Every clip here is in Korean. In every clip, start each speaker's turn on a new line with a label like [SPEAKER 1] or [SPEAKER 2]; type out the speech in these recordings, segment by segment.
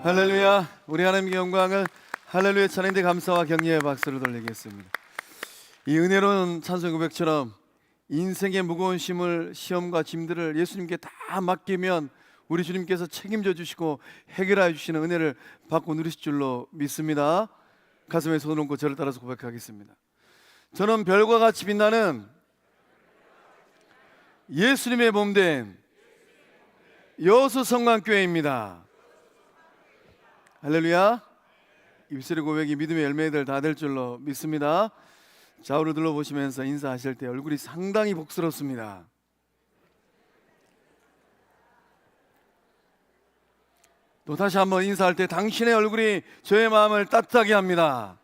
[SPEAKER 1] 할렐루야. 우리 하나님께 영광을 할렐루야 찬양대 감사와 격려의 박수를 돌리겠습니다. 이 은혜로운 찬송 고백처럼 인생의 무거운 짐을 시험과 짐들을 예수님께 다 맡기면 우리 주님께서 책임져 주시고 해결해 주시는 은혜를 받고 누리실 줄로 믿습니다. 가슴에 손을 얹고 저를 따라서 고백하겠습니다. 저는 별과 같이 빛나는 예수님의 몸된 여수 성만교회입니다. 할렐루야. 입술의 고백이 믿음의 열매들 다 될 줄로 믿습니다. 좌우를 둘러보시면서 인사하실 때 얼굴이 상당히 복스럽습니다. 또 다시 한번 인사할 때 당신의 얼굴이 저의 마음을 따뜻하게 합니다.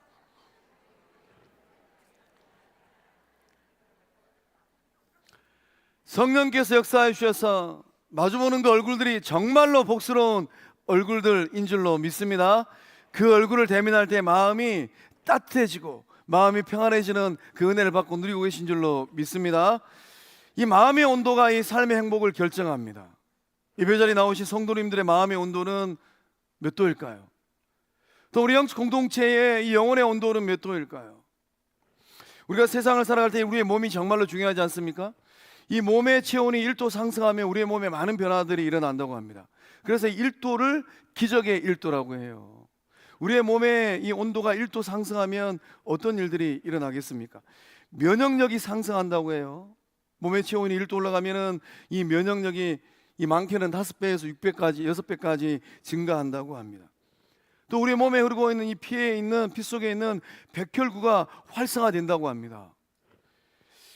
[SPEAKER 1] 성령께서 역사해 주셔서 마주보는 그 얼굴들이 정말로 복스러운 얼굴들인 줄로 믿습니다. 그 얼굴을 대면할 때 마음이 따뜻해지고 마음이 평안해지는 그 은혜를 받고 누리고 계신 줄로 믿습니다. 이 마음의 온도가 이 삶의 행복을 결정합니다. 예배자리에 나오신 성도님들의 마음의 온도는 몇 도일까요? 또 우리 영적 공동체의 이 영혼의 온도는 몇 도일까요? 우리가 세상을 살아갈 때 우리의 몸이 정말로 중요하지 않습니까? 이 몸의 체온이 1도 상승하면 우리의 몸에 많은 변화들이 일어난다고 합니다. 그래서 1도를 기적의 1도라고 해요. 우리의 몸의 이 온도가 1도 상승하면 어떤 일들이 일어나겠습니까? 면역력이 상승한다고 해요. 몸의 체온이 1도 올라가면은 이 면역력이 이 많게는 5배에서 6배까지 6배까지 증가한다고 합니다. 또 우리 몸에 흐르고 있는 이 피에 있는 피 속에 있는 백혈구가 활성화된다고 합니다.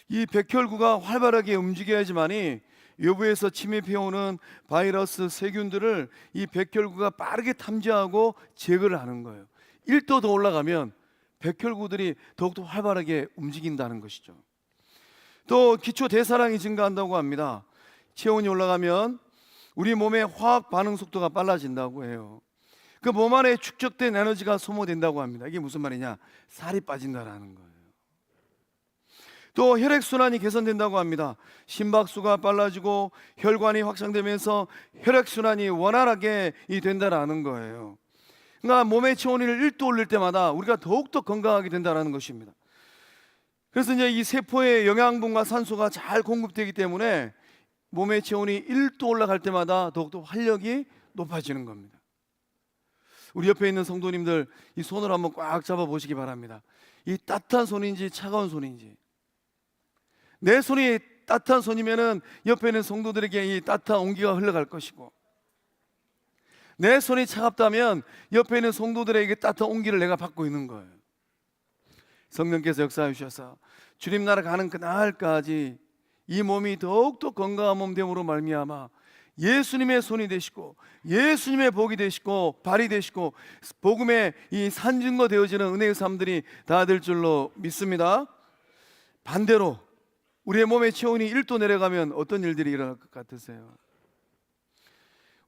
[SPEAKER 1] 이 백혈구가 활발하게 움직여야지만이 외부에서 침입해오는 바이러스 세균들을 이 백혈구가 빠르게 탐지하고 제거를 하는 거예요. 1도 더 올라가면 백혈구들이 더욱더 활발하게 움직인다는 것이죠. 또 기초 대사량이 증가한다고 합니다. 체온이 올라가면 우리 몸의 화학 반응 속도가 빨라진다고 해요. 그 몸 안에 축적된 에너지가 소모된다고 합니다. 이게 무슨 말이냐? 살이 빠진다라는 거예요. 또 혈액순환이 개선된다고 합니다. 심박수가 빨라지고 혈관이 확장되면서 혈액순환이 원활하게 된다라는 거예요. 그러니까 몸의 체온을 1도 올릴 때마다 우리가 더욱더 건강하게 된다는 것입니다. 그래서 이제 이 세포의 영양분과 산소가 잘 공급되기 때문에 몸의 체온이 1도 올라갈 때마다 더욱더 활력이 높아지는 겁니다. 우리 옆에 있는 성도님들 이 손을 한번 꽉 잡아 보시기 바랍니다. 이 따뜻한 손인지 차가운 손인지. 내 손이 따뜻한 손이면은 옆에 있는 성도들에게 이 따뜻한 온기가 흘러갈 것이고, 내 손이 차갑다면 옆에 있는 성도들에게 따뜻한 온기를 내가 받고 있는 거예요. 성령께서 역사해 주셔서 주님 나라 가는 그날까지 이 몸이 더욱더 건강한 몸 됨으로 말미암아 예수님의 손이 되시고 예수님의 복이 되시고 발이 되시고 복음의 이 산증거 되어지는 은혜의 삶들이 다 될 줄로 믿습니다. 반대로 우리의 몸의 체온이 1도 내려가면 어떤 일들이 일어날 것 같으세요?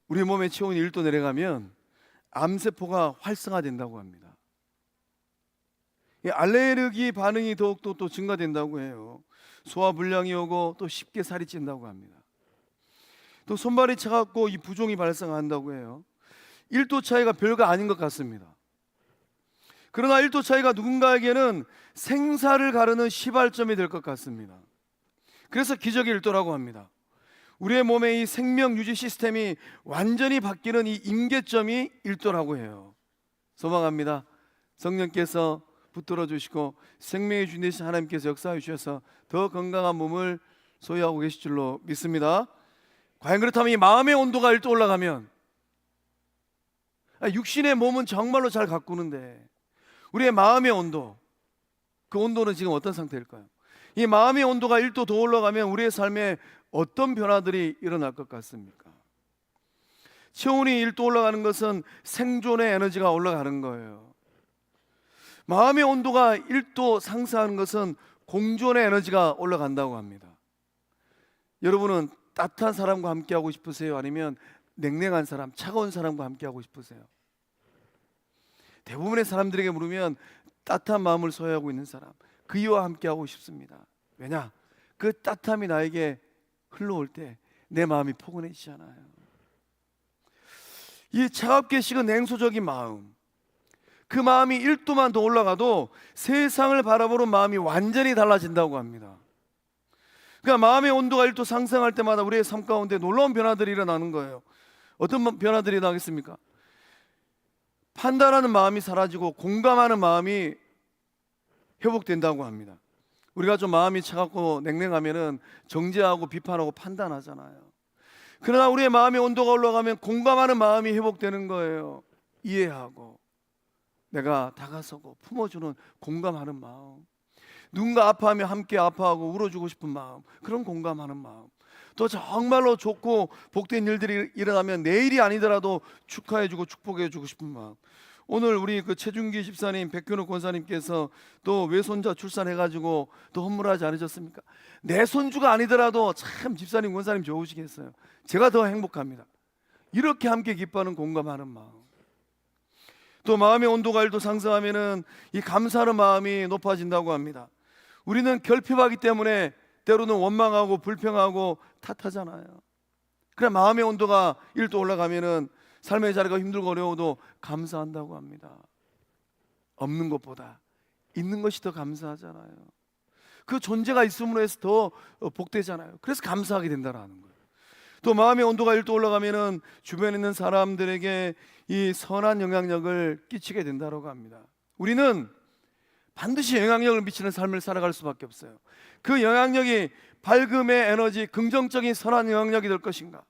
[SPEAKER 1] 우리의 몸의 체온이 1도 내려가면 암세포가 활성화된다고 합니다. 알레르기 반응이 더욱더 또 증가된다고 해요. 소화불량이 오고 또 쉽게 살이 찐다고 합니다. 또 손발이 차갑고 이 부종이 발생한다고 해요. 1도 차이가 별거 아닌 것 같습니다. 그러나 1도 차이가 누군가에게는 생사를 가르는 시발점이 될 것 같습니다. 그래서 기적의 1도라고 합니다. 우리의 몸의 이 생명 유지 시스템이 완전히 바뀌는 이 임계점이 1도라고 해요. 소망합니다. 성령께서 붙들어 주시고 생명의 주인 되신 하나님께서 역사해 주셔서 더 건강한 몸을 소유하고 계실 줄로 믿습니다. 과연 그렇다면 이 마음의 온도가 1도 올라가면, 육신의 몸은 정말로 잘 가꾸는데 우리의 마음의 온도, 그 온도는 지금 어떤 상태일까요? 이 마음의 온도가 1도 더 올라가면 우리의 삶에 어떤 변화들이 일어날 것 같습니까? 체온이 1도 올라가는 것은 생존의 에너지가 올라가는 거예요. 마음의 온도가 1도 상승하는 것은 공존의 에너지가 올라간다고 합니다. 여러분은 따뜻한 사람과 함께 하고 싶으세요? 아니면 냉랭한 사람, 차가운 사람과 함께 하고 싶으세요? 대부분의 사람들에게 물으면 따뜻한 마음을 소유하고 있는 사람, 그이와 함께 하고 싶습니다. 왜냐? 그 따뜻함이 나에게 흘러올 때 내 마음이 포근해지잖아요. 이 차갑게 식은 냉소적인 마음, 그 마음이 1도만 더 올라가도 세상을 바라보는 마음이 완전히 달라진다고 합니다. 그러니까 마음의 온도가 1도 상승할 때마다 우리의 삶 가운데 놀라운 변화들이 일어나는 거예요. 어떤 변화들이 나겠습니까? 판단하는 마음이 사라지고 공감하는 마음이 회복된다고 합니다. 우리가 좀 마음이 차갑고 냉랭하면은 정죄하고 비판하고 판단하잖아요. 그러나 우리의 마음의 온도가 올라가면 공감하는 마음이 회복되는 거예요. 이해하고 내가 다가서고 품어주는 공감하는 마음, 누군가 아파하면 함께 아파하고 울어주고 싶은 마음, 그런 공감하는 마음, 또 정말로 좋고 복된 일들이 일어나면 내일이 아니더라도 축하해주고 축복해주고 싶은 마음. 오늘 우리 그 최준기 집사님, 백현욱 권사님께서 또 외손자 출산해가지고 또 헌물하지 않으셨습니까? 내 손주가 아니더라도 참 집사님, 권사님 좋으시겠어요. 제가 더 행복합니다. 이렇게 함께 기뻐하는 공감하는 마음. 또 마음의 온도가 1도 상승하면은 이 감사하는 마음이 높아진다고 합니다. 우리는 결핍하기 때문에 때로는 원망하고 불평하고 탓하잖아요. 그래 마음의 온도가 1도 올라가면은 삶의 자리가 힘들고 어려워도 감사한다고 합니다. 없는 것보다 있는 것이 더 감사하잖아요. 그 존재가 있음으로 해서 더 복되잖아요. 그래서 감사하게 된다는 거예요. 또 마음의 온도가 1도 올라가면은 주변에 있는 사람들에게 이 선한 영향력을 끼치게 된다고 합니다. 우리는 반드시 영향력을 미치는 삶을 살아갈 수밖에 없어요. 그 영향력이 밝음의 에너지, 긍정적인 선한 영향력이 될 것인가,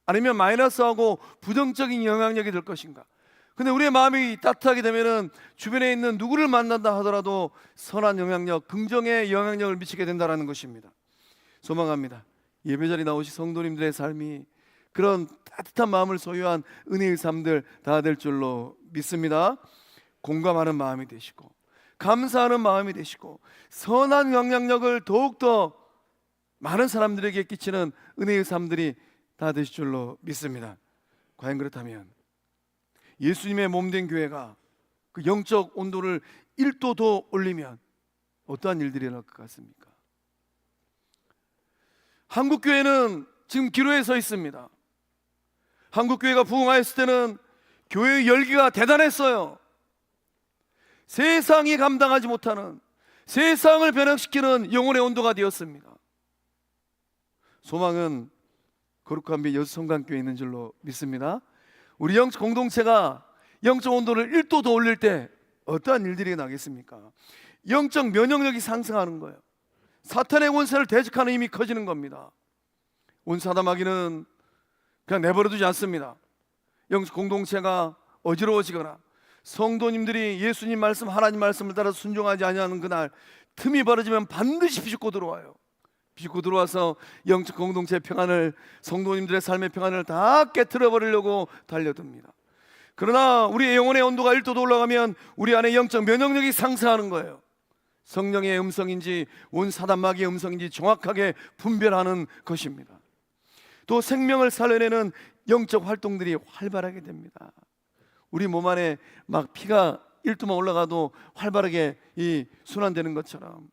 [SPEAKER 1] 아니면 마이너스하고 부정적인 영향력이 될 것인가. 근데 우리의 마음이 따뜻하게 되면은 주변에 있는 누구를 만난다 하더라도 선한 영향력, 긍정의 영향력을 미치게 된다는 것입니다. 소망합니다. 예배자리 나오신 성도님들의 삶이 그런 따뜻한 마음을 소유한 은혜의 삶들 다 될 줄로 믿습니다. 공감하는 마음이 되시고 감사하는 마음이 되시고 선한 영향력을 더욱더 많은 사람들에게 끼치는 은혜의 삶들이 다 되실 줄로 믿습니다. 과연 그렇다면 예수님의 몸된 교회가 그 영적 온도를 1도 더 올리면 어떠한 일들이 일어날 것 같습니까? 한국교회는 지금 기로에 서 있습니다. 한국교회가 부흥하였을 때는 교회의 열기가 대단했어요. 세상이 감당하지 못하는, 세상을 변혁시키는 영혼의 온도가 되었습니다. 소망은 거룩한 빛 여수성강교회에 있는 줄로 믿습니다. 우리 영적 공동체가 영적 온도를 1도 더 올릴 때 어떠한 일들이 나겠습니까? 영적 면역력이 상승하는 거예요. 사탄의 권세를 대적하는 힘이 커지는 겁니다. 온사담하기는 그냥 내버려두지 않습니다. 영적 공동체가 어지러워지거나 성도님들이 예수님 말씀, 하나님 말씀을 따라 순종하지 아니하는 그날 틈이 벌어지면 반드시 비집고 들어와요. 비집고 들어와서 영적 공동체의 평안을, 성도님들의 삶의 평안을 다 깨트려 버리려고 달려듭니다. 그러나 우리의 영혼의 온도가 1도 더 올라가면 우리 안에 영적 면역력이 상승하는 거예요. 성령의 음성인지 온사단마귀의 음성인지 정확하게 분별하는 것입니다. 또 생명을 살려내는 영적 활동들이 활발하게 됩니다. 우리 몸 안에 막 피가 1도만 올라가도 활발하게 이 순환되는 것처럼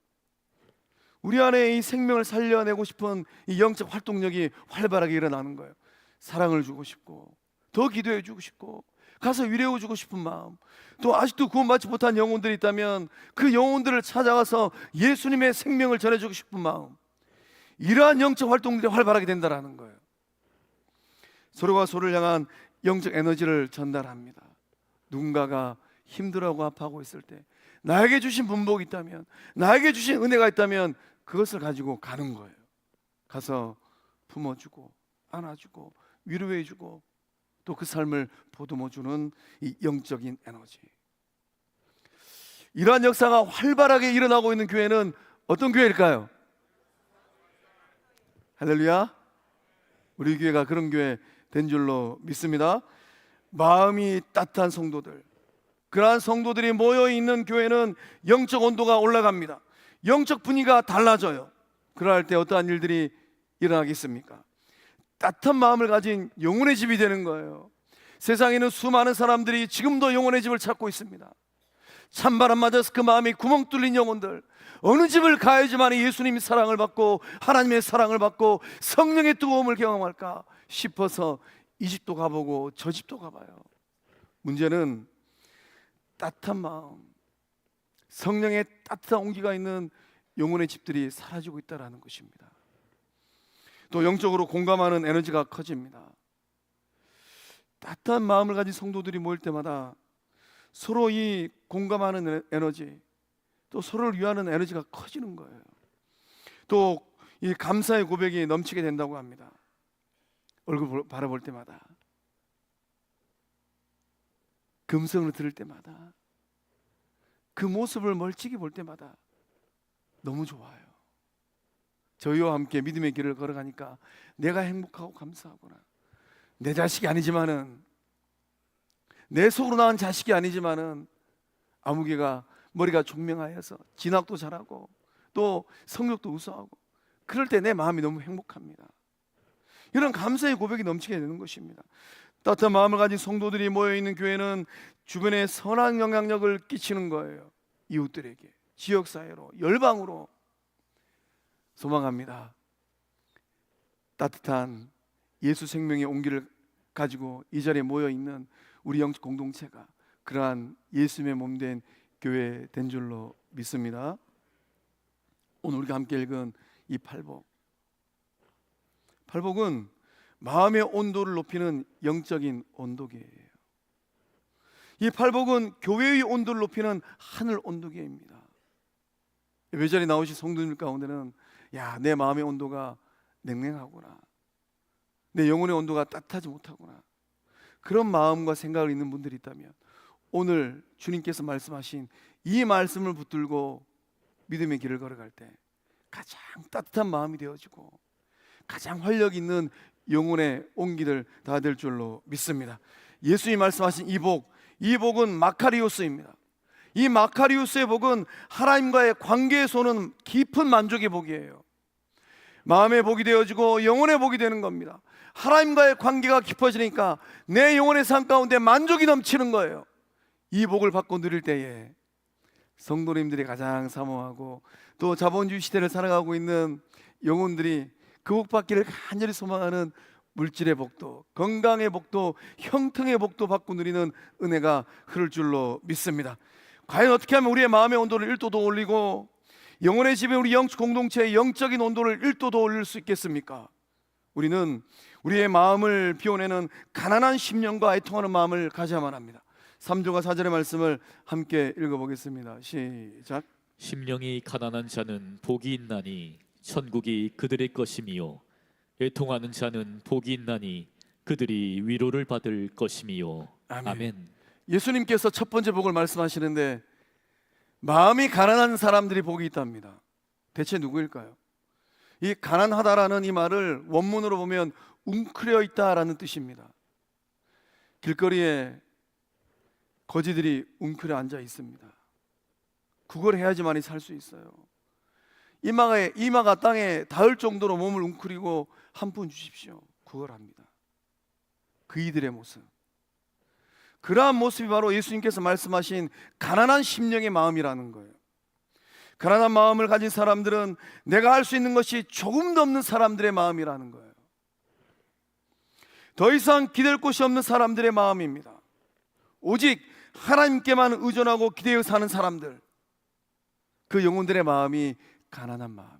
[SPEAKER 1] 우리 안에 이 생명을 살려내고 싶은 이 영적 활동력이 활발하게 일어나는 거예요. 사랑을 주고 싶고 더 기도해 주고 싶고 가서 위로해 주고 싶은 마음, 또 아직도 구원받지 못한 영혼들이 있다면 그 영혼들을 찾아가서 예수님의 생명을 전해주고 싶은 마음, 이러한 영적 활동들이 활발하게 된다는 거예요. 서로가 서로를 향한 영적 에너지를 전달합니다. 누군가가 힘들어하고 아파하고 있을 때 나에게 주신 분복이 있다면, 나에게 주신 은혜가 있다면 그것을 가지고 가는 거예요. 가서 품어주고 안아주고 위로해주고 또 그 삶을 보듬어주는 이 영적인 에너지. 이러한 역사가 활발하게 일어나고 있는 교회는 어떤 교회일까요? 할렐루야. 우리 교회가 그런 교회 된 줄로 믿습니다. 마음이 따뜻한 성도들, 그러한 성도들이 모여있는 교회는 영적 온도가 올라갑니다. 영적 분위기가 달라져요. 그럴 때 어떠한 일들이 일어나겠습니까? 따뜻한 마음을 가진 영혼의 집이 되는 거예요. 세상에는 수많은 사람들이 지금도 영혼의 집을 찾고 있습니다. 찬바람 맞아서 그 마음이 구멍 뚫린 영혼들, 어느 집을 가야지만 예수님의 사랑을 받고 하나님의 사랑을 받고 성령의 뜨거움을 경험할까 싶어서 이 집도 가보고 저 집도 가봐요. 문제는 따뜻한 마음, 성령의 따뜻한 온기가 있는 영혼의 집들이 사라지고 있다는 것입니다. 또 영적으로 공감하는 에너지가 커집니다. 따뜻한 마음을 가진 성도들이 모일 때마다 서로 이 공감하는 에너지, 또 서로를 위하는 에너지가 커지는 거예요. 또 이 감사의 고백이 넘치게 된다고 합니다. 얼굴 바라볼 때마다, 그 음성을 들을 때마다, 그 모습을 멀찍이 볼 때마다 너무 좋아요. 저희와 함께 믿음의 길을 걸어가니까 내가 행복하고 감사하구나. 내 자식이 아니지만은, 내 속으로 낳은 자식이 아니지만은 아무개가 머리가 총명하여서 진학도 잘하고 또 성욕도 우수하고, 그럴 때 내 마음이 너무 행복합니다. 이런 감사의 고백이 넘치게 되는 것입니다. 따뜻한 마음을 가진 성도들이 모여있는 교회는 주변에 선한 영향력을 끼치는 거예요. 이웃들에게, 지역사회로, 열방으로. 소망합니다. 따뜻한 예수 생명의 온기를 가지고 이 자리에 모여있는 우리 영적 공동체가 그러한 예수님의 몸된 교회 된 줄로 믿습니다. 오늘 우리가 함께 읽은 이 팔복, 팔복은 마음의 온도를 높이는 영적인 온도계예요. 이 팔복은 교회의 온도를 높이는 하늘 온도계입니다. 예배자리에 나오신 성도님 가운데는 야, 내 마음의 온도가 냉랭하구나, 내 영혼의 온도가 따뜻하지 못하구나, 그런 마음과 생각을 있는 분들이 있다면 오늘 주님께서 말씀하신 이 말씀을 붙들고 믿음의 길을 걸어갈 때 가장 따뜻한 마음이 되어지고 가장 활력 있는 영혼의 온기들 다 될 줄로 믿습니다. 예수님이 말씀하신 이 복, 이 복은 마카리오스입니다. 이 마카리오스의 복은 하나님과의 관계에서 오는 깊은 만족의 복이에요. 마음의 복이 되어지고 영혼의 복이 되는 겁니다. 하나님과의 관계가 깊어지니까 내 영혼의 삶 가운데 만족이 넘치는 거예요. 이 복을 받고 누릴 때에 성도님들이 가장 사모하고 또 자본주의 시대를 살아가고 있는 영혼들이 그 복 받기를 간절히 소망하는 물질의 복도, 건강의 복도, 형통의 복도 받고 누리는 은혜가 흐를 줄로 믿습니다. 과연 어떻게 하면 우리의 마음의 온도를 1도 더 올리고 영혼의 집에 우리 영적 공동체의 영적인 온도를 1도 더 올릴 수 있겠습니까? 우리는 우리의 마음을 비워내는 가난한 심령과 애통하는 마음을 가져야만 합니다. 3절과 4절의 말씀을 함께 읽어보겠습니다. 시작.
[SPEAKER 2] 심령이 가난한 자는 복이 있나니 천국이 그들의 것이미요, 애통하는 자는 복이 있나니 그들이 위로를 받을 것이미요. 아멘.
[SPEAKER 1] 예수님께서 첫 번째 복을 말씀하시는데 마음이 가난한 사람들이 복이 있답니다. 대체 누구일까요? 이 가난하다라는 이 말을 원문으로 보면 웅크려 있다라는 뜻입니다. 길거리에 거지들이 웅크려 앉아 있습니다. 그걸 해야지만이 살 수 있어요. 이마가 땅에 닿을 정도로 몸을 웅크리고 한 푼 주십시오. 그걸 합니다. 그 이들의 모습, 그러한 모습이 바로 예수님께서 말씀하신 가난한 심령의 마음이라는 거예요. 가난한 마음을 가진 사람들은 내가 할 수 있는 것이 조금도 없는 사람들의 마음이라는 거예요. 더 이상 기댈 곳이 없는 사람들의 마음입니다. 오직 하나님께만 의존하고 기대어 사는 사람들, 그 영혼들의 마음이 가난한 마음이에요.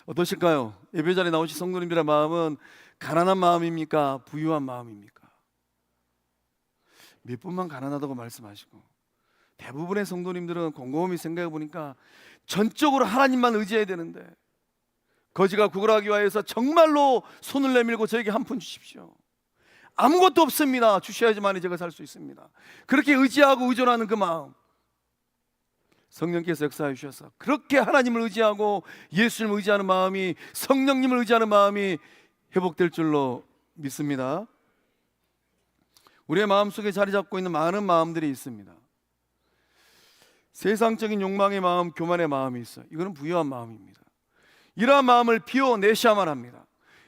[SPEAKER 1] 어떠실까요? 예배자리에 나오신 성도님들의 마음은 가난한 마음입니까? 부유한 마음입니까? 몇 분만 가난하다고 말씀하시고 대부분의 성도님들은 곰곰이 생각해 보니까 전적으로 하나님만 의지해야 되는데 거지가 구걸하기 위해서 정말로 손을 내밀고 저에게 한 푼 주십시오. 아무것도 없습니다. 주셔야지만 제가 살 수 있습니다. 그렇게 의지하고 의존하는 그 마음, 성령께서 역사해 주셔서 그렇게 하나님을 의지하고 예수님을 의지하는 마음이, 성령님을 의지하는 마음이 회복될 줄로 믿습니다. 우리의 마음속에 자리 잡고 있는 많은 마음들이 있습니다. 세상적인 욕망의 마음, 교만의 마음이 있어요. 이거는 부유한 마음입니다. 이러한 마음을 비워내셔야만 합니다.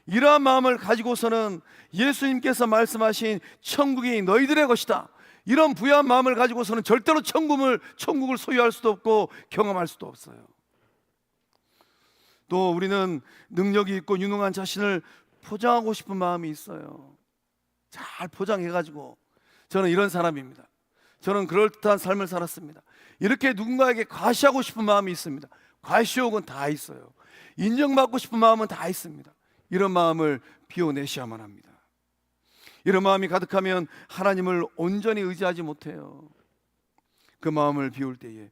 [SPEAKER 1] 이러한 마음을 가지고서는 예수님께서 말씀하신 천국이 너희들의 것이다, 이런 부유한 마음을 가지고서는 절대로 천국을 소유할 수도 없고 경험할 수도 없어요. 또 우리는 능력이 있고 유능한 자신을 포장하고 싶은 마음이 있어요. 잘 포장해가지고 저는 이런 사람입니다. 저는 그럴듯한 삶을 살았습니다. 이렇게 누군가에게 과시하고 싶은 마음이 있습니다. 과시욕은 다 있어요. 인정받고 싶은 마음은 다 있습니다. 이런 마음을 비워내셔야만 합니다. 이런 마음이 가득하면 하나님을 온전히 의지하지 못해요. 그 마음을 비울 때에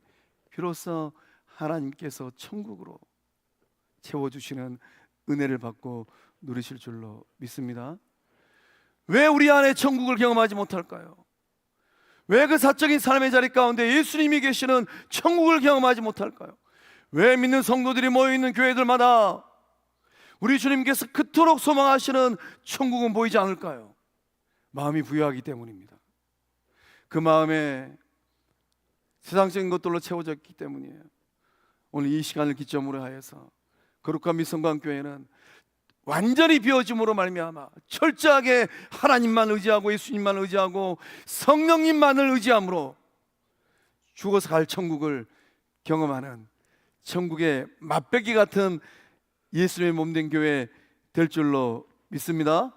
[SPEAKER 1] 비로소 하나님께서 천국으로 채워주시는 은혜를 받고 누리실 줄로 믿습니다. 왜 우리 안에 천국을 경험하지 못할까요? 왜 그 사적인 삶의 자리 가운데 예수님이 계시는 천국을 경험하지 못할까요? 왜 믿는 성도들이 모여있는 교회들마다 우리 주님께서 그토록 소망하시는 천국은 보이지 않을까요? 마음이 부유하기 때문입니다. 그 마음에 세상적인 것들로 채워졌기 때문이에요. 오늘 이 시간을 기점으로 하여서 거룩한 미성관교회는 완전히 비워짐으로 말미암아 철저하게 하나님만 의지하고 예수님만 의지하고 성령님만을 의지함으로 죽어서 갈 천국을 경험하는 천국의 맛배기 같은 예수님의 몸된 교회 될 줄로 믿습니다.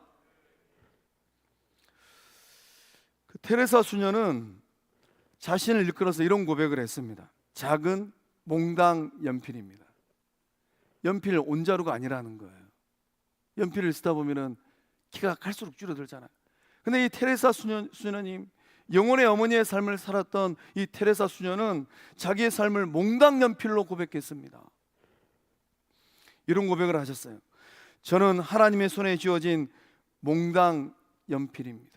[SPEAKER 1] 그 테레사 수녀는 자신을 일컬어서 이런 고백을 했습니다. 작은 몽당 연필입니다. 연필 온자루가 아니라는 거예요. 연필을 쓰다 보면은 키가 갈수록 줄어들잖아요. 근데 이 테레사 수녀님, 영혼의 어머니의 삶을 살았던 이 테레사 수녀는 자기의 삶을 몽당 연필로 고백했습니다. 이런 고백을 하셨어요. 저는 하나님의 손에 쥐어진 몽당 연필입니다.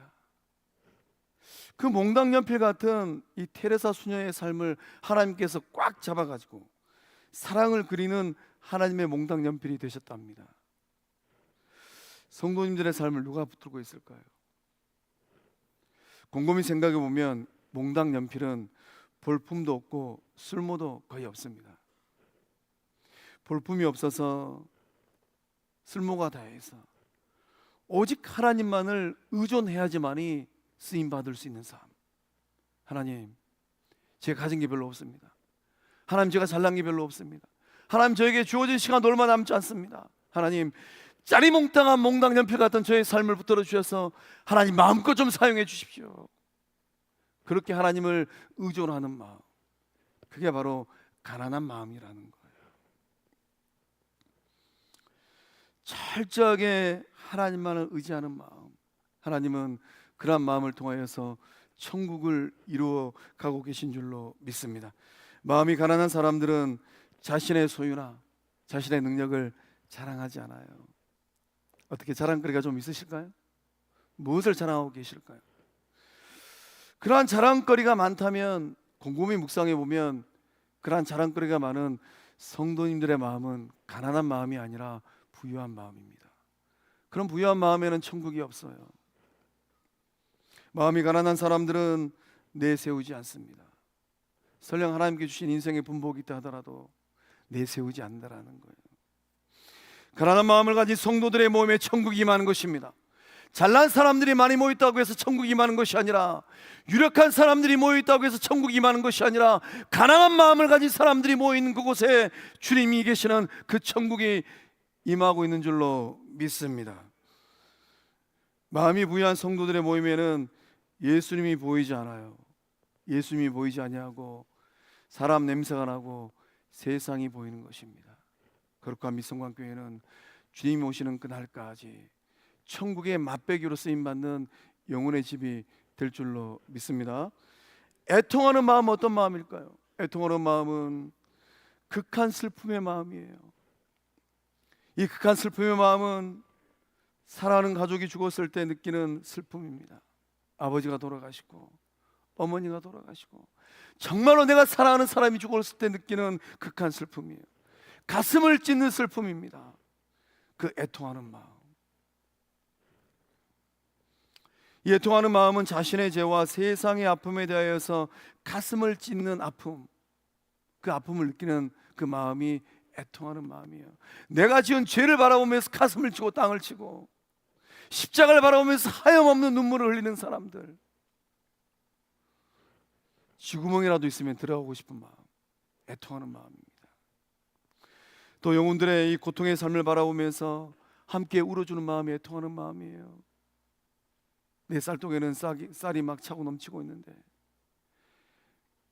[SPEAKER 1] 그 몽당 연필 같은 이 테레사 수녀의 삶을 하나님께서 꽉 잡아가지고 사랑을 그리는 하나님의 몽당 연필이 되셨답니다. 성도님들의 삶을 누가 붙들고 있을까요? 곰곰이 생각해 보면 몽당 연필은 볼품도 없고 쓸모도 거의 없습니다. 볼품이 없어서 쓸모가 다해서 오직 하나님만을 의존해야지만이 쓰임 받을 수 있는 삶. 하나님, 제가 가진 게 별로 없습니다. 하나님, 제가 잘난 게 별로 없습니다. 하나님, 저에게 주어진 시간 얼마 남지 않습니다. 하나님, 짜리몽땅한 몽당 연필 같은 저의 삶을 붙들어 주셔서 하나님 마음껏 좀 사용해 주십시오. 그렇게 하나님을 의존하는 마음, 그게 바로 가난한 마음이라는 거예요. 철저하게 하나님만을 의지하는 마음, 하나님은 그런 마음을 통하여서 천국을 이루어 가고 계신 줄로 믿습니다. 마음이 가난한 사람들은 자신의 소유나 자신의 능력을 자랑하지 않아요. 어떻게 자랑거리가 좀 있으실까요? 무엇을 자랑하고 계실까요? 그러한 자랑거리가 많다면 곰곰이 묵상해 보면 그러한 자랑거리가 많은 성도님들의 마음은 가난한 마음이 아니라 부유한 마음입니다. 그런 부유한 마음에는 천국이 없어요. 마음이 가난한 사람들은 내세우지 않습니다. 설령 하나님께 주신 인생의 분복이 있다 하더라도 내세우지 않는다라는 거예요. 가난한 마음을 가진 성도들의 모임에 천국이 임하는 것입니다. 잘난 사람들이 많이 모였다고 해서 천국이 임하는 것이 아니라, 유력한 사람들이 모여있다고 해서 천국이 임하는 것이 아니라, 가난한 마음을 가진 사람들이 모여있는 그곳에 주님이 계시는 그 천국이 임하고 있는 줄로 믿습니다. 마음이 부유한 성도들의 모임에는 예수님이 보이지 않아요. 예수님이 보이지 아니하고 사람 냄새가 나고 세상이 보이는 것입니다. 거룩한 미성관교회는 주님이 오시는 그날까지 천국의 맛배기로 쓰임받는 영혼의 집이 될 줄로 믿습니다. 애통하는 마음은 어떤 마음일까요? 애통하는 마음은 극한 슬픔의 마음이에요. 이 극한 슬픔의 마음은 사랑하는 가족이 죽었을 때 느끼는 슬픔입니다. 아버지가 돌아가시고 어머니가 돌아가시고 정말로 내가 사랑하는 사람이 죽었을 때 느끼는 극한 슬픔이에요. 가슴을 찢는 슬픔입니다. 그 애통하는 마음. 이 애통하는 마음은 자신의 죄와 세상의 아픔에 대하여서 가슴을 찢는 아픔, 그 아픔을 느끼는 그 마음이 애통하는 마음이에요. 내가 지은 죄를 바라보면서 가슴을 치고 땅을 치고 십자가를 바라보면서 하염없는 눈물을 흘리는 사람들, 쥐구멍이라도 있으면 들어가고 싶은 마음, 애통하는 마음입니다. 또 영혼들의 이 고통의 삶을 바라보면서 함께 울어주는 마음이 애통하는 마음이에요. 내 쌀독에는 쌀이 막 차고 넘치고 있는데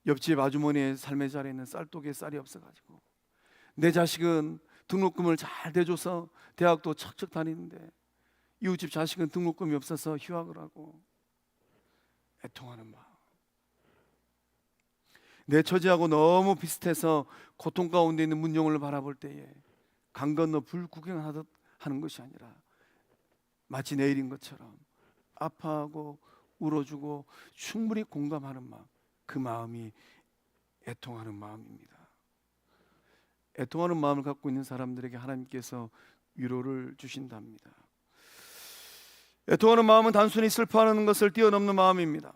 [SPEAKER 1] 옆집 아주머니의 삶의 자리에 있는 쌀독에 쌀이 없어가지고 내 자식은 등록금을 잘 대줘서 대학도 척척 다니는데 이웃집 자식은 등록금이 없어서 휴학을 하고 애통하는 마음. 내 처지하고 너무 비슷해서 고통 가운데 있는 문영을 바라볼 때에 강 건너 불 구경하듯 하는 것이 아니라 마치 내일인 것처럼 아파하고 울어주고 충분히 공감하는 마음, 그 마음이 애통하는 마음입니다. 애통하는 마음을 갖고 있는 사람들에게 하나님께서 위로를 주신답니다. 애통하는 마음은 단순히 슬퍼하는 것을 뛰어넘는 마음입니다.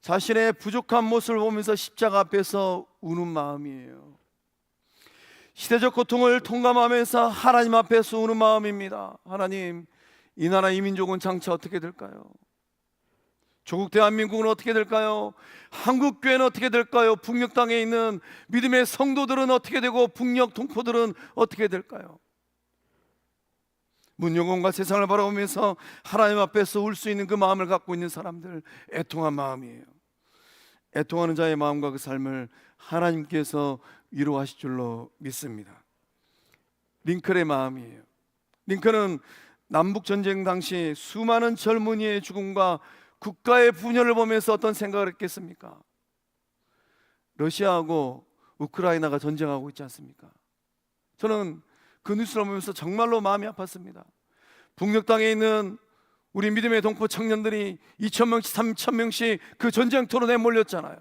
[SPEAKER 1] 자신의 부족한 모습을 보면서 십자가 앞에서 우는 마음이에요. 시대적 고통을 통감하면서 하나님 앞에서 우는 마음입니다. 하나님, 이 나라 이 민족은 장차 어떻게 될까요? 조국 대한민국은 어떻게 될까요? 한국교회는 어떻게 될까요? 북녘 땅에 있는 믿음의 성도들은 어떻게 되고 북녘 동포들은 어떻게 될까요? 문영원과 세상을 바라보면서 하나님 앞에서 울 수 있는 그 마음을 갖고 있는 사람들, 애통한 마음이에요. 애통하는 자의 마음과 그 삶을 하나님께서 위로하실 줄로 믿습니다. 링컨의 마음이에요. 링컨은 남북전쟁 당시 수많은 젊은이의 죽음과 국가의 분열을 보면서 어떤 생각을 했겠습니까? 러시아하고 우크라이나가 전쟁하고 있지 않습니까? 저는 그 뉴스를 보면서 정말로 마음이 아팠습니다. 북녘 땅에 있는 우리 믿음의 동포 청년들이 2,000명씩 3,000명씩 그 전쟁터로 내몰렸잖아요.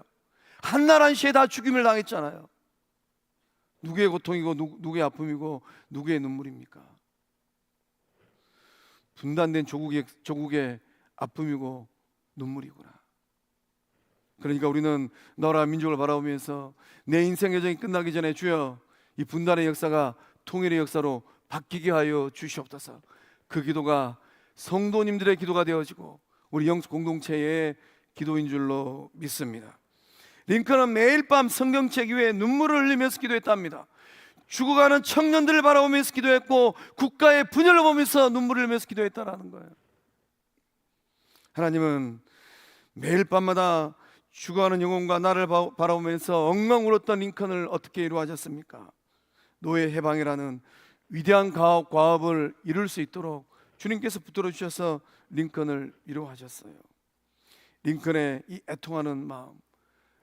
[SPEAKER 1] 한날 한시에 다 죽임을 당했잖아요. 누구의 고통이고 누구의 아픔이고 누구의 눈물입니까? 분단된 조국의 아픔이고 눈물이구나. 그러니까 우리는 나라 민족을 바라보면서 내 인생 여정이 끝나기 전에 주여 이 분단의 역사가 통일의 역사로 바뀌게 하여 주시옵소서. 그 기도가 성도님들의 기도가 되어지고 우리 영적 공동체의 기도인 줄로 믿습니다. 링컨은 매일 밤 성경책 위에 눈물을 흘리면서 기도했답니다. 죽어가는 청년들을 바라보면서 기도했고 국가의 분열을 보면서 눈물을 흘리면서 기도했다라는 거예요. 하나님은 매일 밤마다 죽어가는 영혼과 나를 바라보면서 엉엉 울었던 링컨을 어떻게 이루어하셨습니까? 노예 해방이라는 위대한 과업을 이룰 수 있도록 주님께서 붙들어 주셔서 링컨을 위로하셨어요. 링컨의 이 애통하는 마음,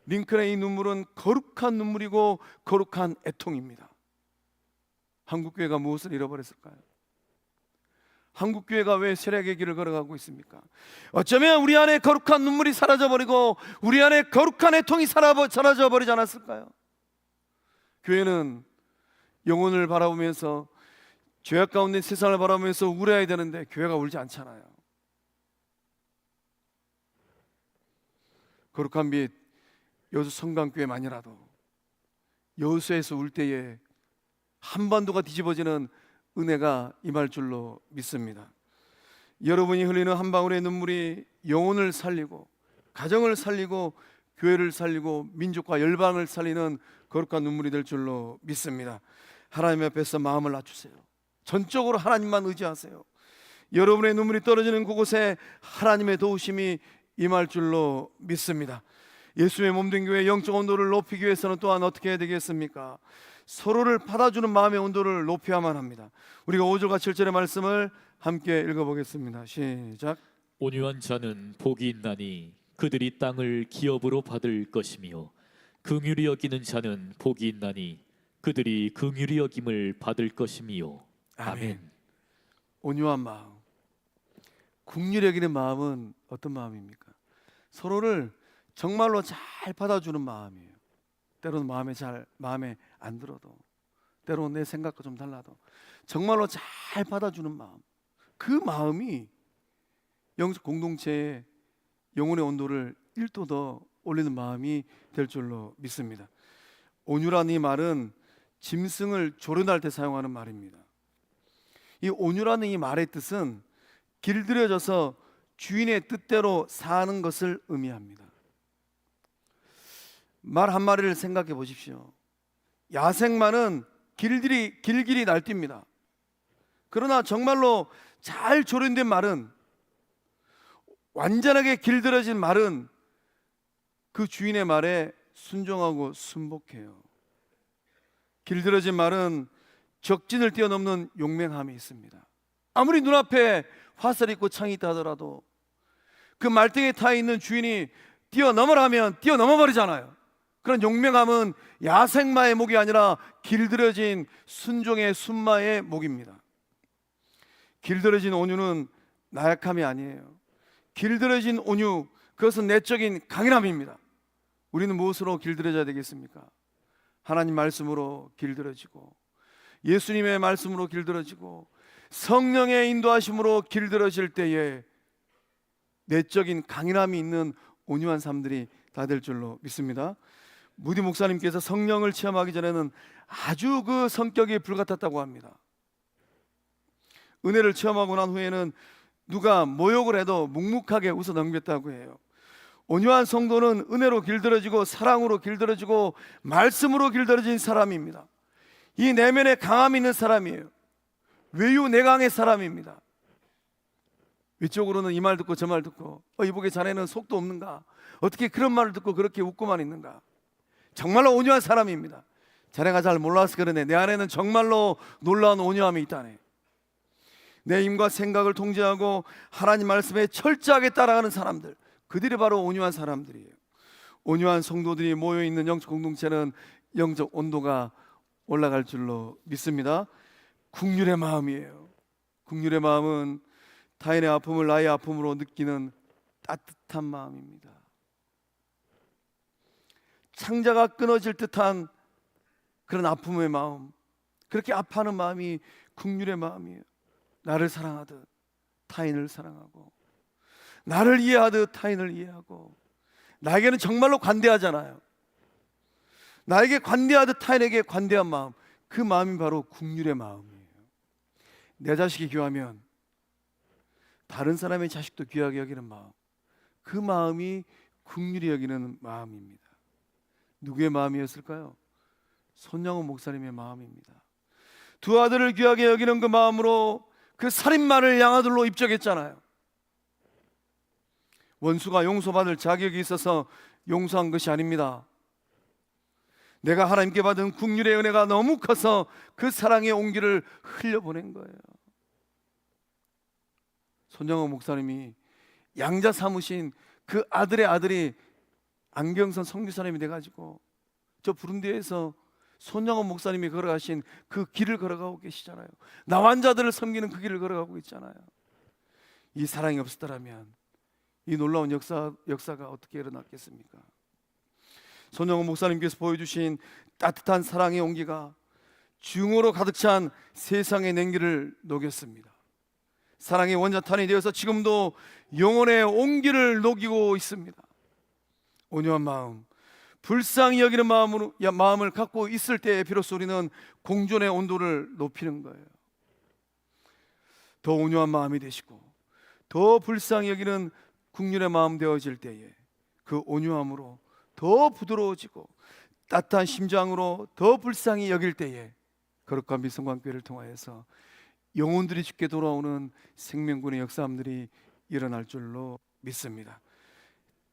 [SPEAKER 1] 링컨의 이 눈물은 거룩한 눈물이고 거룩한 애통입니다. 한국교회가 무엇을 잃어버렸을까요? 한국교회가 왜 쇠락의 길을 걸어가고 있습니까? 어쩌면 우리 안에 거룩한 눈물이 사라져버리고 우리 안에 거룩한 애통이 사라져버리지 않았을까요? 교회는 영혼을 바라보면서 죄악 가운데 세상을 바라보면서 울어야 되는데 교회가 울지 않잖아요. 거룩한 빛 여수 성강교회만이라도 여수에서 울 때에 한반도가 뒤집어지는 은혜가 임할 줄로 믿습니다. 여러분이 흘리는 한 방울의 눈물이 영혼을 살리고 가정을 살리고 교회를 살리고 민족과 열방을 살리는 거룩한 눈물이 될 줄로 믿습니다. 하나님 앞에서 마음을 낮추세요. 전적으로 하나님만 의지하세요. 여러분의 눈물이 떨어지는 그곳에 하나님의 도우심이 임할 줄로 믿습니다. 예수의 몸된 교회 영적 온도를 높이기 위해서는 또한 어떻게 해야 되겠습니까? 서로를 받아주는 마음의 온도를 높여야만 합니다. 우리가 5절과 7절의 말씀을 함께 읽어보겠습니다. 시작.
[SPEAKER 2] 온유한 자는 복이 있나니 그들이 땅을 기업으로 받을 것이며 긍휼히 여기는 자는 복이 있나니 그들이 긍휼히 여김을 받을 것이며. 아멘.
[SPEAKER 1] 온유한 마음, 긍휼히 여기는 마음은 어떤 마음입니까? 서로를 정말로 잘 받아주는 마음이에요. 때로는 마음에 안 들어도, 때로는 내 생각과 좀 달라도 정말로 잘 받아주는 마음, 그 마음이 영적 공동체의 영혼의 온도를 1도 더 올리는 마음이 될 줄로 믿습니다. 온유라는 이 말은 짐승을 조련할 때 사용하는 말입니다. 이 온유라는 이 말의 뜻은 길들여져서 주인의 뜻대로 사는 것을 의미합니다. 말 한 마리를 생각해 보십시오. 야생마는 길길이 날뜁니다. 그러나 정말로 잘 조련된 말은, 완전하게 길들여진 말은 그 주인의 말에 순종하고 순복해요. 길들여진 말은 적진을 뛰어넘는 용맹함이 있습니다. 아무리 눈앞에 화살이 있고 창이 있다 하더라도 그 말등에 타 있는 주인이 뛰어넘으라 하면 뛰어넘어 버리잖아요. 그런 용맹함은 야생마의 목이 아니라 길들여진 순종의 순마의 목입니다. 길들여진 온유는 나약함이 아니에요. 길들여진 온유, 그것은 내적인 강인함입니다. 우리는 무엇으로 길들여져야 되겠습니까? 하나님 말씀으로 길들여지고, 예수님의 말씀으로 길들여지고, 성령의 인도하심으로 길들여질 때에 내적인 강인함이 있는 온유한 삶들이 다 될 줄로 믿습니다. 무디 목사님께서 성령을 체험하기 전에는 아주 그 성격이 불같았다고 합니다. 은혜를 체험하고 난 후에는 누가 모욕을 해도 묵묵하게 웃어 넘겼다고 해요. 온유한 성도는 은혜로 길들여지고 사랑으로 길들여지고 말씀으로 길들여진 사람입니다. 이 내면에 강함이 있는 사람이에요. 외유내강의 사람입니다. 위쪽으로는 이 말 듣고 저 말 듣고, 이보게 자네는 속도 없는가? 어떻게 그런 말을 듣고 그렇게 웃고만 있는가? 정말로 온유한 사람입니다. 자네가 잘 몰라서 그러네. 내 안에는 정말로 놀라운 온유함이 있다네. 내 힘과 생각을 통제하고 하나님 말씀에 철저하게 따라가는 사람들, 그들이 바로 온유한 사람들이에요. 온유한 성도들이 모여있는 영적 공동체는 영적 온도가 올라갈 줄로 믿습니다. 긍휼의 마음이에요. 긍휼의 마음은 타인의 아픔을 나의 아픔으로 느끼는 따뜻한 마음입니다. 창자가 끊어질 듯한 그런 아픔의 마음, 그렇게 아파하는 마음이 긍휼의 마음이에요. 나를 사랑하듯 타인을 사랑하고, 나를 이해하듯 타인을 이해하고, 나에게는 정말로 관대하잖아요. 나에게 관대하듯 타인에게 관대한 마음, 그 마음이 바로 긍휼의 마음이에요. 내 자식이 귀하면 다른 사람의 자식도 귀하게 여기는 마음, 그 마음이 긍휼히 여기는 마음입니다. 누구의 마음이었을까요? 손양호 목사님의 마음입니다. 두 아들을 귀하게 여기는 그 마음으로 그 살인마를 양아들로 입적했잖아요. 원수가 용서받을 자격이 있어서 용서한 것이 아닙니다. 내가 하나님께 받은 긍휼의 은혜가 너무 커서 그 사랑의 온기를 흘려보낸 거예요. 손영호 목사님이 양자 삼으신 그 아들의 아들이 안경선 성교사님이 돼가지고 저 부룬디에서 손영호 목사님이 걸어가신 그 길을 걸어가고 계시잖아요. 나환자들을 섬기는 그 길을 걸어가고 있잖아요. 이 사랑이 없었더라면 이 놀라운 역사가 어떻게 일어났겠습니까? 손영호 목사님께서 보여주신 따뜻한 사랑의 온기가 증오로 가득 찬 세상의 냉기를 녹였습니다. 사랑의 원자탄이 되어서 지금도 영혼의 온기를 녹이고 있습니다. 온유한 마음, 불쌍히 여기는 마음을 갖고 있을 때에 비로소 우리는 공존의 온도를 높이는 거예요. 더 온유한 마음이 되시고 더 불쌍히 여기는 긍휼의 마음 되어질 때에 그 온유함으로 더 부드러워지고 따뜻한 심장으로 더 불쌍히 여길 때에 거룩한 미성관교회를 통하여서 영혼들이 죽게 돌아오는 생명군의 역사함들이 일어날 줄로 믿습니다.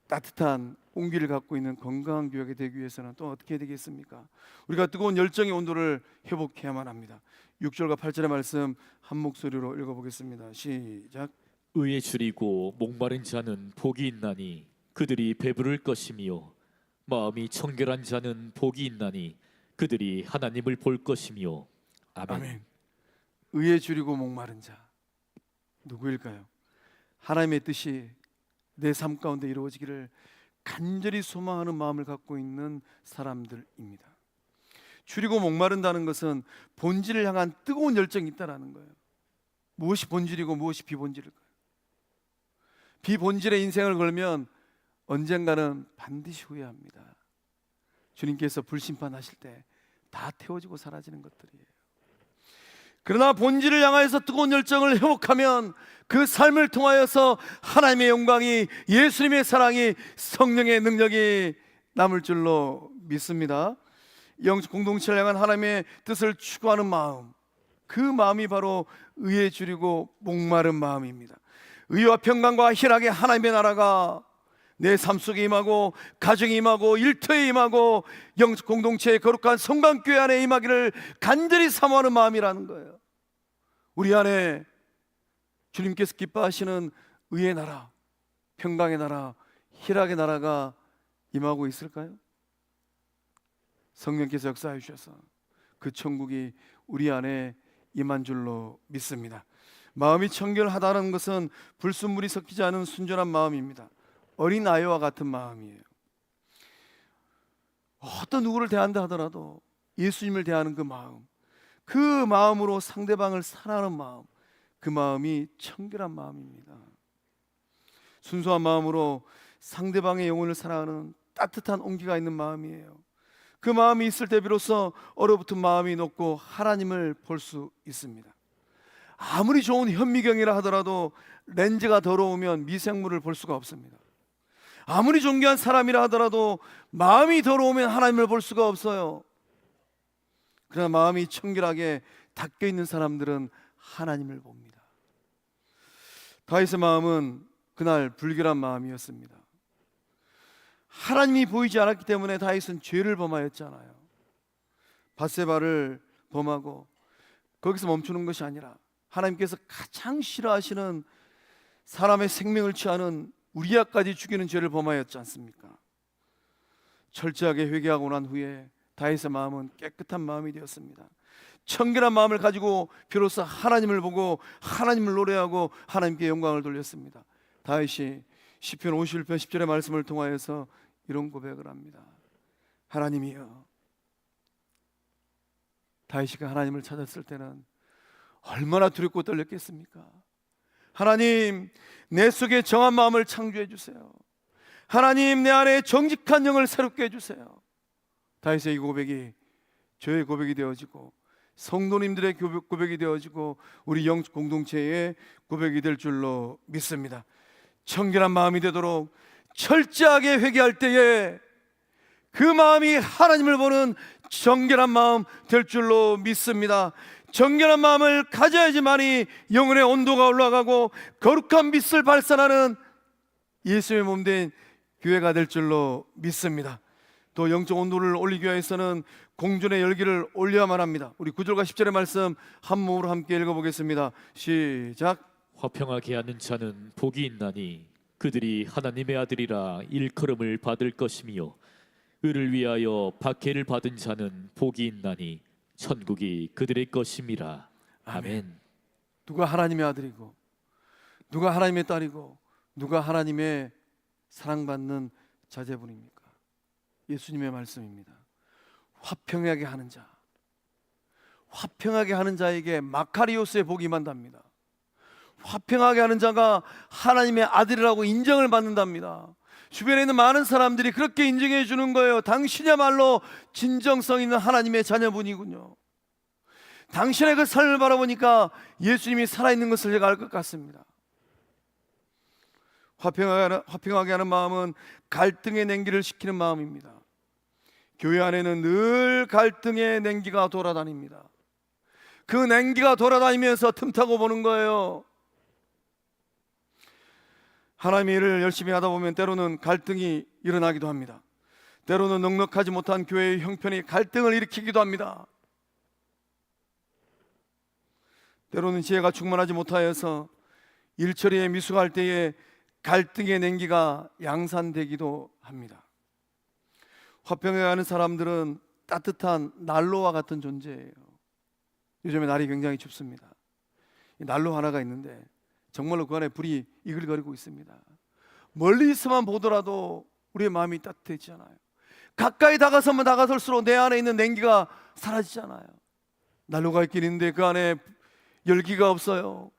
[SPEAKER 1] 따뜻한 온기를 갖고 있는 건강한 교회가 되기 위해서는 또 어떻게 해야 되겠습니까? 우리가 뜨거운 열정의 온도를 회복해야만 합니다. 6절과 8절의 말씀 한 목소리로 읽어보겠습니다. 시작.
[SPEAKER 2] 의에 줄이고 목마른 자는 복이 있나니 그들이 배부를 것이며 마음이 청결한 자는 복이 있나니 그들이 하나님을 볼 것이며. 아멘.
[SPEAKER 1] 아멘. 의에 줄이고 목마른 자 누구일까요? 하나님의 뜻이 내 삶 가운데 이루어지기를 간절히 소망하는 마음을 갖고 있는 사람들입니다. 줄이고 목마른다는 것은 본질을 향한 뜨거운 열정이 있다는 거예요. 무엇이 본질이고 무엇이 비본질일까요? 비본질의 인생을 걸면 언젠가는 반드시 후회합니다. 주님께서 불심판하실 때 다 태워지고 사라지는 것들이에요. 그러나 본질을 향하여서 뜨거운 열정을 회복하면 그 삶을 통하여서 하나님의 영광이, 예수님의 사랑이, 성령의 능력이 남을 줄로 믿습니다. 영적 공동체를 향한 하나님의 뜻을 추구하는 마음, 그 마음이 바로 의에 줄이고 목마른 마음입니다. 의와 평강과 희락의 하나님의 나라가 내 삶 속에 임하고 가정에 임하고 일터에 임하고 영적 공동체의 거룩한 성강교회 안에 임하기를 간절히 사모하는 마음이라는 거예요. 우리 안에 주님께서 기뻐하시는 의의 나라, 평강의 나라, 희락의 나라가 임하고 있을까요? 성령께서 역사해 주셔서 그 천국이 우리 안에 임한 줄로 믿습니다. 마음이 청결하다는 것은 불순물이 섞이지 않은 순전한 마음입니다. 어린 아이와 같은 마음이에요. 어떤 누구를 대한다 하더라도 예수님을 대하는 그 마음, 그 마음으로 상대방을 사랑하는 마음, 그 마음이 청결한 마음입니다. 순수한 마음으로 상대방의 영혼을 사랑하는 따뜻한 온기가 있는 마음이에요. 그 마음이 있을 때 비로소 얼어붙은 마음이 녹고 하나님을 볼 수 있습니다. 아무리 좋은 현미경이라 하더라도 렌즈가 더러우면 미생물을 볼 수가 없습니다. 아무리 존귀한 사람이라 하더라도 마음이 더러우면 하나님을 볼 수가 없어요. 그러나 마음이 청결하게 닦여 있는 사람들은 하나님을 봅니다. 다윗의 마음은 그날 불결한 마음이었습니다. 하나님이 보이지 않았기 때문에 다윗은 죄를 범하였잖아요. 밧세바를 범하고 거기서 멈추는 것이 아니라 하나님께서 가장 싫어하시는 사람의 생명을 취하는 우리아까지 죽이는 죄를 범하였지 않습니까? 철저하게 회개하고 난 후에 다윗의 마음은 깨끗한 마음이 되었습니다. 청결한 마음을 가지고 비로소 하나님을 보고 하나님을 노래하고 하나님께 영광을 돌렸습니다. 다윗이 시편 51편 10절의 말씀을 통하여서 이런 고백을 합니다. 하나님이여. 다윗이 하나님을 찾았을 때는 얼마나 두렵고 떨렸겠습니까? 하나님, 내 속에 정한 마음을 창조해 주세요. 하나님, 내 안에 정직한 영을 새롭게 해주세요. 다윗의 이 고백이 저의 고백이 되어지고 성도님들의 고백이 되어지고 우리 영적 공동체의 고백이 될 줄로 믿습니다. 청결한 마음이 되도록 철저하게 회개할 때에 그 마음이 하나님을 보는 정결한 마음 될 줄로 믿습니다. 정결한 마음을 가져야지만이 영혼의 온도가 올라가고 거룩한 빛을 발산하는 예수의 몸된 교회가 될 줄로 믿습니다. 또 영적 온도를 올리기 위해서는 공존의 열기를 올려야만 합니다. 우리 9절과 10절의 말씀 한 몸으로 함께 읽어보겠습니다. 시작.
[SPEAKER 2] 화평하게 하는 자는 복이 있나니 그들이 하나님의 아들이라 일컬음을 받을 것이며 의를 위하여 박해를 받은 자는 복이 있나니 천국이 그들의 것임이라. 아멘.
[SPEAKER 1] 누가 하나님의 아들이고 누가 하나님의 딸이고 누가 하나님의 사랑받는 자제분입니까? 예수님의 말씀입니다. 화평하게 하는 자, 화평하게 하는 자에게 마카리오스의 복이 임한답니다. 화평하게 하는 자가 하나님의 아들이라고 인정을 받는답니다. 주변에 있는 많은 사람들이 그렇게 인정해 주는 거예요. 당신이야말로 진정성 있는 하나님의 자녀분이군요. 당신의 그 삶을 바라보니까 예수님이 살아있는 것을 제가 알 것 같습니다. 화평하게 하는 마음은 갈등의 냉기를 식히는 마음입니다. 교회 안에는 늘 갈등의 냉기가 돌아다닙니다. 그 냉기가 돌아다니면서 틈타고 보는 거예요. 하나님의 일을 열심히 하다 보면 때로는 갈등이 일어나기도 합니다. 때로는 넉넉하지 못한 교회의 형편이 갈등을 일으키기도 합니다. 때로는 지혜가 충만하지 못하여서 일처리에 미숙할 때에 갈등의 냉기가 양산되기도 합니다. 화평해 가는 사람들은 따뜻한 난로와 같은 존재예요. 요즘에 날이 굉장히 춥습니다. 이 난로 하나가 있는데 정말로 그 안에 불이 이글거리고 있습니다. 멀리서만 보더라도 우리의 마음이 따뜻해지잖아요. 가까이 다가서면 다가설수록 내 안에 있는 냉기가 사라지잖아요. 난로가 있긴 있는데 그 안에 열기가 없어요.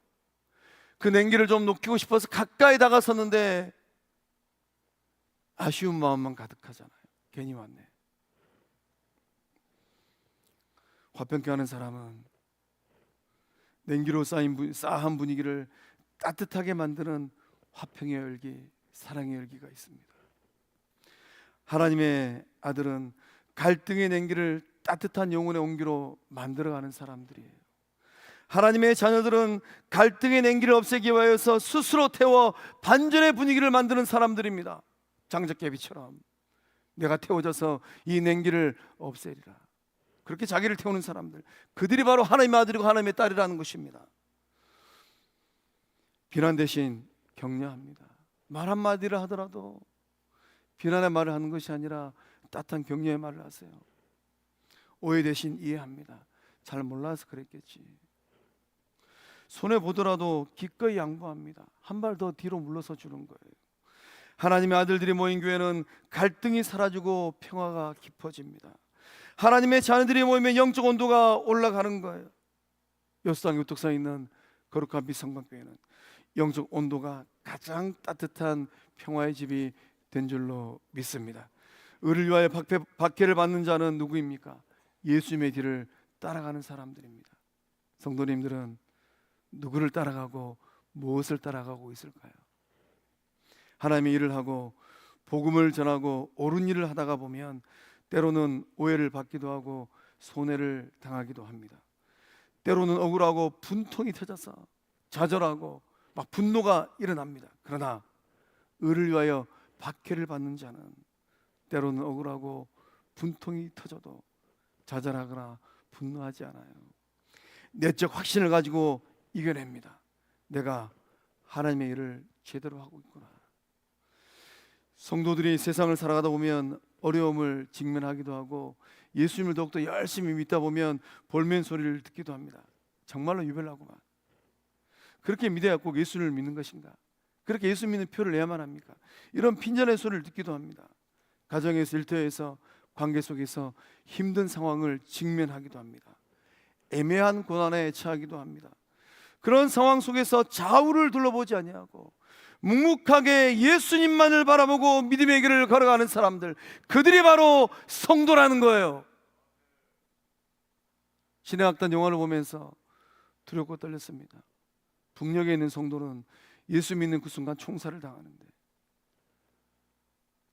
[SPEAKER 1] 그 냉기를 좀 녹이고 싶어서 가까이 다가섰는데 아쉬운 마음만 가득하잖아요. 괜히 왔네. 화평케 하는 사람은 냉기로 싸한 분위기를 따뜻하게 만드는 화평의 열기, 사랑의 열기가 있습니다. 하나님의 아들은 갈등의 냉기를 따뜻한 영혼의 온기로 만들어가는 사람들이에요. 하나님의 자녀들은 갈등의 냉기를 없애기 위하여서 스스로 태워 반전의 분위기를 만드는 사람들입니다. 장작개비처럼 내가 태워져서 이 냉기를 없애리라. 그렇게 자기를 태우는 사람들, 그들이 바로 하나님의 아들이고 하나님의 딸이라는 것입니다. 비난 대신 격려합니다. 말 한마디를 하더라도 비난의 말을 하는 것이 아니라 따뜻한 격려의 말을 하세요. 오해 대신 이해합니다. 잘 몰라서 그랬겠지. 손해보더라도 기꺼이 양보합니다. 한 발 더 뒤로 물러서 주는 거예요. 하나님의 아들들이 모인 교회는 갈등이 사라지고 평화가 깊어집니다. 하나님의 자녀들이 모이면 영적 온도가 올라가는 거예요. 여수당 유뚝산에 있는 거룩한 빛 성방교회는 영적 온도가 가장 따뜻한 평화의 집이 된 줄로 믿습니다. 의를 위하여 박해를 받는 자는 누구입니까? 예수님의 뒤를 따라가는 사람들입니다. 성도님들은 누구를 따라가고 무엇을 따라가고 있을까요? 하나님의 일을 하고 복음을 전하고 옳은 일을 하다가 보면 때로는 오해를 받기도 하고 손해를 당하기도 합니다. 때로는 억울하고 분통이 터져서 좌절하고 막 분노가 일어납니다. 그러나 의를 위하여 박해를 받는 자는 때로는 억울하고 분통이 터져도 좌절하거나 분노하지 않아요. 내적 확신을 가지고 이겨냅니다. 내가 하나님의 일을 제대로 하고 있구나. 성도들이 세상을 살아가다 보면 어려움을 직면하기도 하고 예수님을 더욱더 열심히 믿다 보면 볼멘 소리를 듣기도 합니다. 정말로 유별나구만. 그렇게 믿어야 꼭 예수를 믿는 것인가? 그렇게 예수 믿는 표를 내야만 합니까? 이런 핀잔의 소리를 듣기도 합니다. 가정에서, 일터에서, 관계 속에서 힘든 상황을 직면하기도 합니다. 애매한 고난에 처하기도 합니다. 그런 상황 속에서 좌우를 둘러보지 아니하고 묵묵하게 예수님만을 바라보고 믿음의 길을 걸어가는 사람들, 그들이 바로 성도라는 거예요. 신해악단 영화를 보면서 두렵고 떨렸습니다. 북녘에 있는 성도는 예수 믿는 그 순간 총살을 당하는데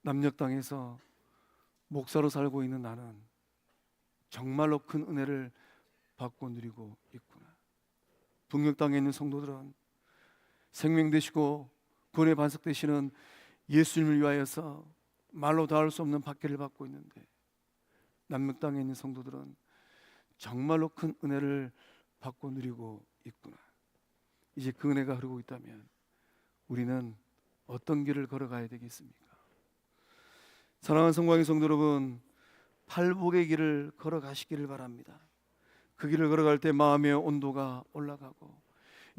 [SPEAKER 1] 남녘 땅에서 목사로 살고 있는 나는 정말로 큰 은혜를 받고 누리고 있구나. 북녘 땅에 있는 성도들은 생명 되시고 구원의 반석 되시는 예수님을 위하여서 말로 닿을 수 없는 박해를 받고 있는데 남녘 땅에 있는 성도들은 정말로 큰 은혜를 받고 누리고 있구나. 이제 그 은혜가 흐르고 있다면 우리는 어떤 길을 걸어가야 되겠습니까? 사랑하는 성광의 성도 여러분, 팔복의 길을 걸어가시기를 바랍니다. 그 길을 걸어갈 때 마음의 온도가 올라가고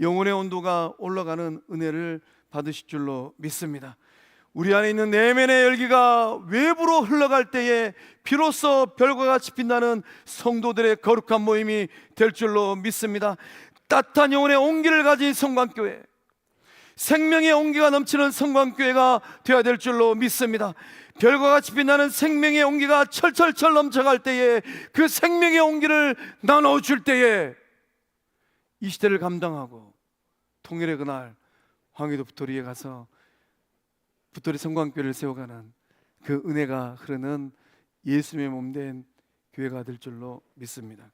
[SPEAKER 1] 영혼의 온도가 올라가는 은혜를 받으실 줄로 믿습니다. 우리 안에 있는 내면의 열기가 외부로 흘러갈 때에 비로소 별과 같이 빛나는 성도들의 거룩한 모임이 될 줄로 믿습니다. 따뜻한 영혼의 온기를 가진 성광교회, 생명의 온기가 넘치는 성광교회가 되어야 될 줄로 믿습니다. 별과 같이 빛나는 생명의 온기가 철철철 넘쳐갈 때에 그 생명의 온기를 나눠줄 때에 이 시대를 감당하고 통일의 그날 황해도 부토리에 가서 부토리 성광교회를 세워가는 그 은혜가 흐르는 예수님의 몸된 교회가 될 줄로 믿습니다.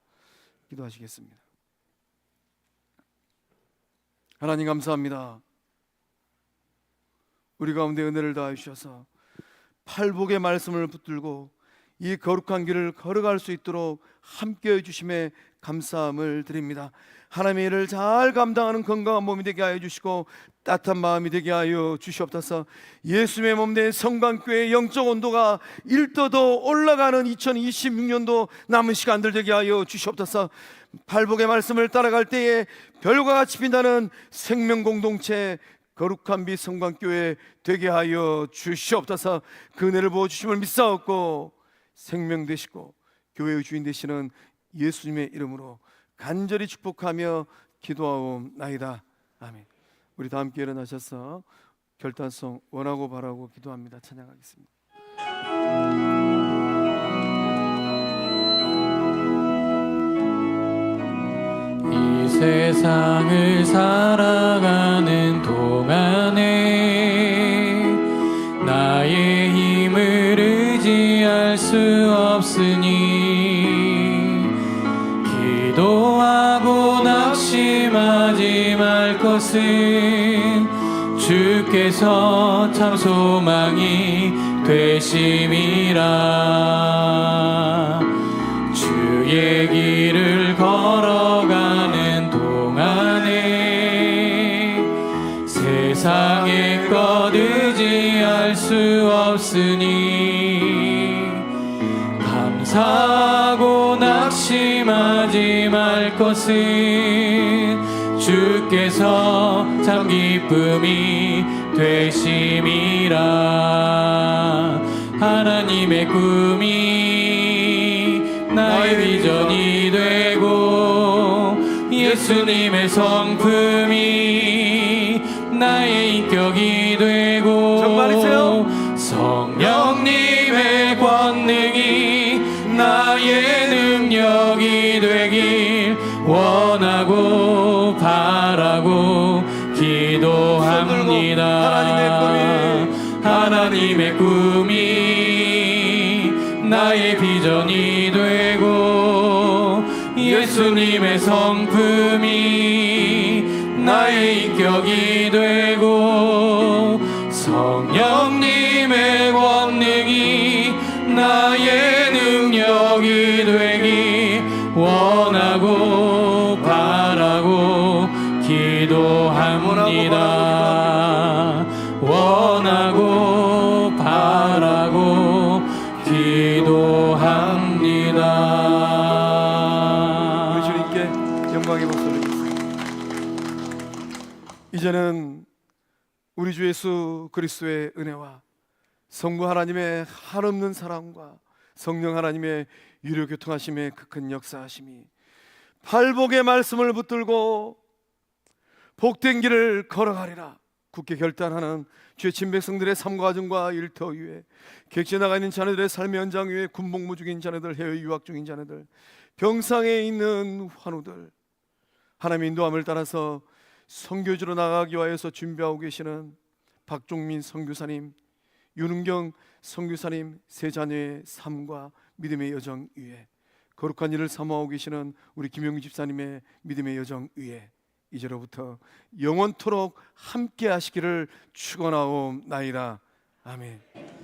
[SPEAKER 1] 기도하시겠습니다. 하나님 감사합니다. 우리 가운데 은혜를 다해 주셔서 팔복의 말씀을 붙들고 이 거룩한 길을 걸어갈 수 있도록 함께해 주심에 감사함을 드립니다. 하나님의 일을 잘 감당하는 건강한 몸이 되게 하여 주시고 따뜻한 마음이 되게 하여 주시옵소서. 예수님의 몸된 성광교회의 영적 온도가 일도더 올라가는 2026년도 남은 시간들 되게 하여 주시옵소서. 팔복의 말씀을 따라갈 때에 별과 같이 빛나는 생명 공동체 거룩한 빛 성광교회 되게 하여 주시옵소서. 그 은혜를 부어주심을 믿사옵고 생명 되시고 교회의 주인 되시는 예수님의 이름으로 간절히 축복하며 기도하옵나이다. 아멘. 우리 다 함께 일어나셔서 결단성 원하고 바라고 기도합니다. 찬양하겠습니다.
[SPEAKER 3] 이 세상을 살아가는 동안에 나의 힘을 의지할 수 없으니 기도하고 낚시 것은 주께서 참 소망이 되심이라. 주의 길을 걸어가는 동안에 세상의 것 의지할 수 없으니 감사하고 낙심하지 말 것은 주께서 참 기쁨이 되심이라. 하나님의 꿈이 나의 비전이 되고 예수님의 성품이 나의 인격이 되고
[SPEAKER 1] 정말이세요?
[SPEAKER 3] 성령님의 권능이 나의 능력이 되길 원하고 바라고 기도합니다. 하나님의 꿈이 나의 비전이 되고 예수님의 성품이 나의 인격이 되고 성령님의 권능이 나의 능력이 되기 원하고 바라고 기도합니다. 원하고 바라고 기도합니다.
[SPEAKER 1] 우리 주님께 영광의 목소리 올리겠습니다. 이제는 우리 주 예수 그리스도의 은혜와 성부 하나님의 한없는 사랑과 성령 하나님의 유료 교통하심의 그 큰 역사하심이 팔복의 말씀을 붙들고 복된 길을 걸어가리라 굳게 결단하는 주의 친백성들의 삶과 가정과 일터 위에 객지에 나가 있는 자녀들의 삶의 현장 위에 군복무 중인 자녀들, 해외 유학 중인 자녀들, 병상에 있는 환우들, 하나님의 인도함을 따라서 선교지로 나가기 위해서 준비하고 계시는 박종민 선교사님, 윤은경 선교사님 세 자녀의 삶과 믿음의 여정 위에 거룩한 일을 사모하고 계시는 우리 김영규 집사님의 믿음의 여정 위에 이제로부터 영원토록 함께 하시기를 축원하옵나이다. 아멘.